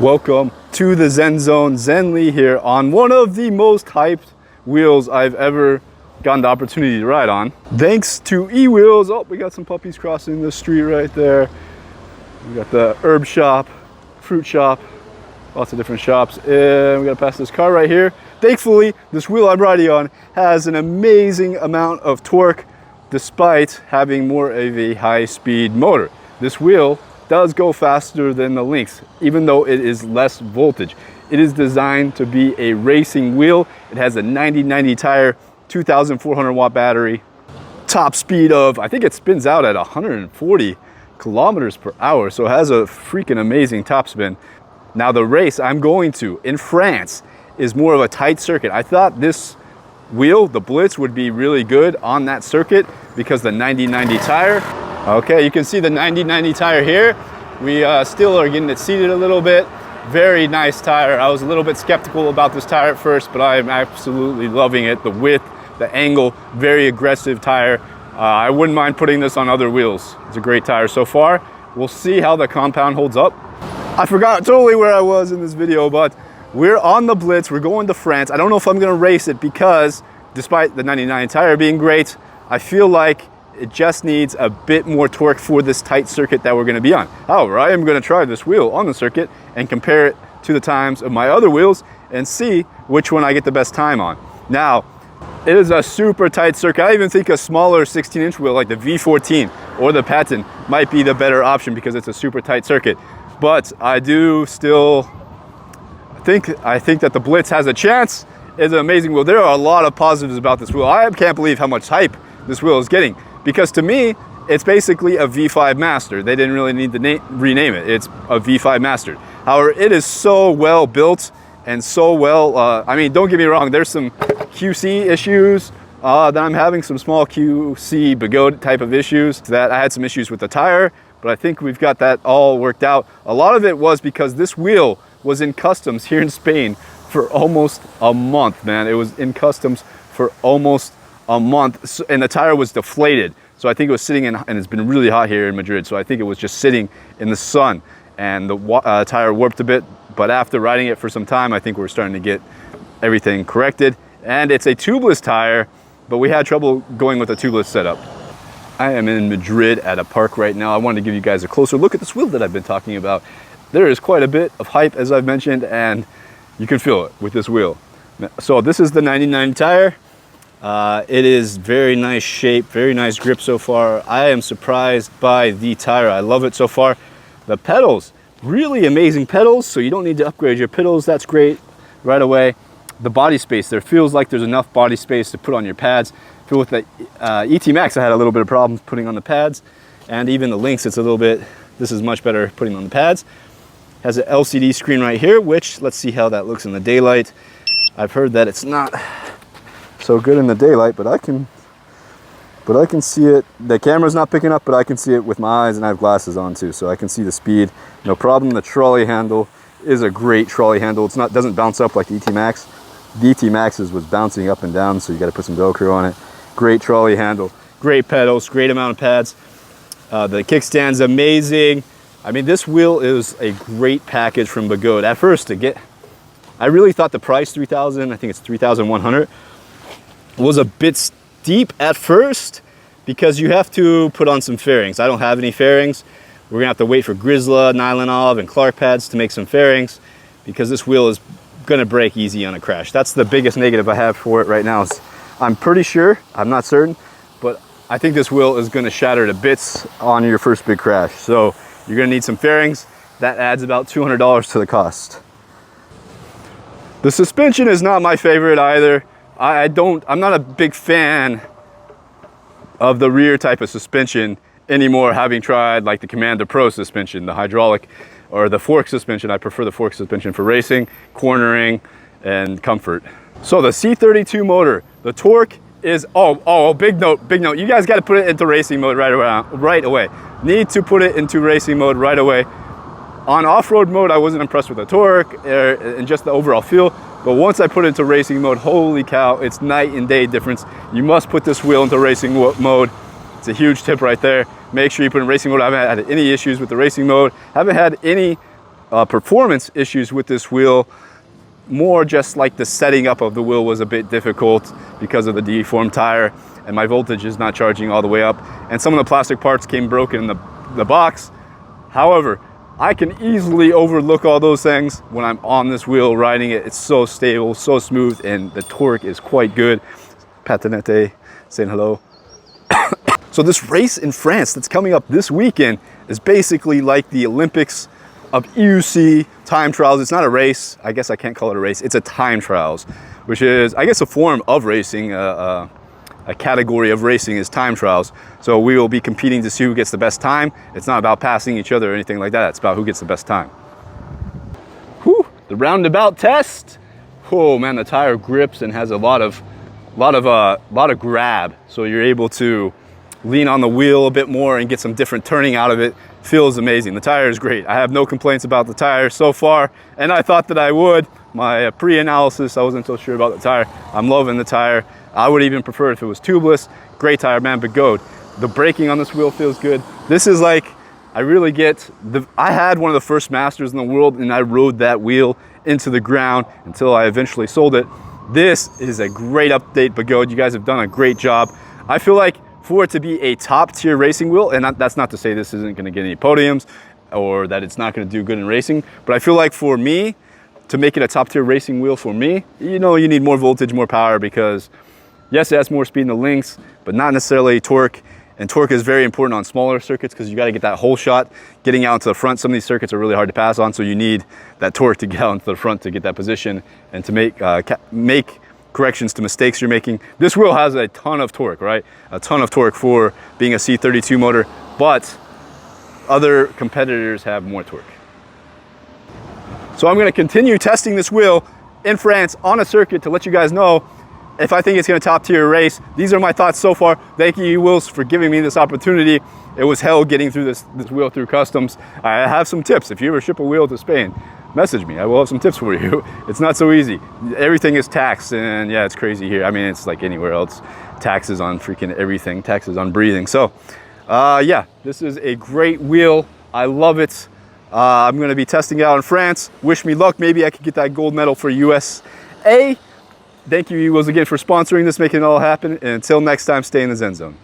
Welcome to the Zen Zone. Zen Lee here on one of the most hyped wheels I've ever gotten the opportunity to ride on. Thanks to eWheels. Oh, we got some puppies crossing the street right there. We got the herb shop, fruit shop, lots of different shops. And we gotta pass this car right here. Thankfully, this wheel I'm riding on has an amazing amount of torque despite having more of a high-speed motor. This wheel does go faster than the Lynx, even though it is less voltage. It is designed to be a racing wheel. It has a 90/90 tire, 2,400 watt battery, top speed of, I think it spins out at 140 kilometers per hour. So it has a freaking amazing top spin. Now the race I'm going to in France is more of a tight circuit. I thought this wheel, the Blitz, would be really good on that circuit because the 90/90 tire. Okay, you can see the 90/90 tire here. We still are getting it seated a little bit. Very nice tire. I was a little bit skeptical about this tire at first, but I'm absolutely loving it. The width, the angle, very aggressive tire. I wouldn't mind putting this on other wheels. It's a great tire so far. We'll see how the compound holds up. I forgot totally where I was in this video, but we're on the Blitz. We're going to France. I don't know if I'm gonna race it because despite the 90/90 tire being great, I feel like it just needs a bit more torque for this tight circuit that we're gonna be on. However, I am gonna try this wheel on the circuit and compare it to the times of my other wheels and see which one I get the best time on. Now, it is a super tight circuit. I even think a smaller 16-inch wheel like the V14 or the Patent might be the better option because it's a super tight circuit. But I do still I think that the Blitz has a chance. It's an amazing wheel. There are a lot of positives about this wheel. I can't believe how much hype this wheel is getting. Because to me, it's basically a V5 Master. They didn't really need to rename it. It's a V5 Master. However, it is so well built and so well, I mean, don't get me wrong, there's some QC issues that I'm having, some small QC Begode type of issues. That I had some issues with the tire, but I think we've got that all worked out. A lot of it was because this wheel was in customs here in Spain for almost a month, man. It was in customs for almost a month, and the tire was deflated. So I think it was sitting in, and it's been really hot here in Madrid, so I think it was just sitting in the sun, and the tire warped a bit. But after riding it for some time, I think we're starting to get everything corrected. And it's a tubeless tire, but we had trouble going with a tubeless setup. I am in Madrid at a park right now. I wanted to give you guys a closer look at this wheel that I've been talking about. There is quite a bit of hype, as I've mentioned, and you can feel it with this wheel. So this is the 90/90 tire. It is very nice shape, very nice grip so far. I am surprised by the tire. I love it so far. The pedals, really amazing pedals, so you don't need to upgrade your pedals. That's great right away. The body space, there feels like there's enough body space to put on your pads. I feel with the ET Max, I had a little bit of problems putting on the pads, and even the Lynx, it's a little bit, this is much better putting on the pads. Has an LCD screen right here, which let's see how that looks in the daylight. I've heard that it's not so good in the daylight, but I can see it. The camera's not picking up, but I can see it with my eyes, and I have glasses on too, so I can see the speed, no problem. The trolley handle is a great trolley handle. It's not, doesn't bounce up like the ET Max. The ET Max's was bouncing up and down, so you got to put some Velcro on it. Great trolley handle, great pedals, great amount of pads. The kickstand's amazing. I mean, this wheel is a great package from Begode. At first, I really thought the price, 3,000, I think it's 3,100, was a bit steep at first because you have to put on some fairings. I don't have any fairings. We're gonna have to wait for Grisla, Nylanov, and Clark pads to make some fairings because this wheel is gonna break easy on a crash. That's the biggest negative I have for it right now. I'm pretty sure, I'm not certain, but I think this wheel is gonna shatter to bits on your first big crash. So you're gonna need some fairings. That adds about $200 to the cost. The suspension is not my favorite either. I'm not a big fan of the rear type of suspension anymore, having tried like the Commander Pro suspension, the hydraulic or the fork suspension. I prefer the fork suspension for racing, cornering, and comfort. So the C32 motor, the torque is, big note. You guys got to put it into racing mode right away. Need to put it into racing mode right away. On off-road mode, I wasn't impressed with the torque and just the overall feel. But once I put it into racing mode, holy cow, it's night and day difference. You must put this wheel into racing mode. It's a huge tip right there. Make sure you put it in racing mode. I haven't had any issues with the racing mode. Haven't had any performance issues with this wheel. More just like the setting up of the wheel was a bit difficult because of the deformed tire, and my voltage is not charging all the way up, and some of the plastic parts came broken in the box. However, I can easily overlook all those things when I'm on this wheel riding it. It's so stable, so smooth, and the torque is quite good. Patinette saying hello. So this race in France that's coming up this weekend is basically like the Olympics of EUC time trials. It's not a race. I guess I can't call it a race. It's a time trials, which is, I guess, a form of racing. A category of racing is time trials. So we will be competing to see who gets the best time. It's not about passing each other or anything like that. It's about who gets the best time. Whew, the roundabout test. Oh man, the tire grips and has a lot of grab. So you're able to lean on the wheel a bit more and get some different turning out of it. Feels amazing. The tire is great. I have no complaints about the tire so far, and I thought that I would. My pre-analysis, I wasn't so sure about the tire. I'm loving the tire. I would even prefer if it was tubeless. Great tire, man. Begode. The braking on this wheel feels good. This is like, I really get I had one of the first Masters in the world, and I rode that wheel into the ground until I eventually sold it. This is a great update, Begode. You guys have done a great job. I feel like for it to be a top tier racing wheel, and that's not to say this isn't gonna get any podiums or that it's not gonna do good in racing, but I feel like for me, to make it a top tier racing wheel for me, you know, you need more voltage, more power, because yes, it has more speed in the links, but not necessarily torque. And torque is very important on smaller circuits because you gotta get that whole shot. Getting out into the front, some of these circuits are really hard to pass on, so you need that torque to get out into the front to get that position and to make corrections to mistakes you're making. This wheel has a ton of torque, right? A ton of torque for being a C32 motor, but other competitors have more torque. So I'm gonna continue testing this wheel in France on a circuit to let you guys know if I think it's gonna top tier race. These are my thoughts so far. Thank you, eWheels, for giving me this opportunity. It was hell getting through this wheel through customs. I have some tips. If you ever ship a wheel to Spain, message me. I will have some tips for you. It's not so easy. Everything is taxed, and yeah, it's crazy here. I mean, it's like anywhere else. Taxes on freaking everything. Taxes on breathing. So, yeah, this is a great wheel. I love it. I'm gonna be testing it out in France. Wish me luck. Maybe I could get that gold medal for USA. Thank you, eWheels, again for sponsoring this, making it all happen. And until next time, stay in the Zen Zone.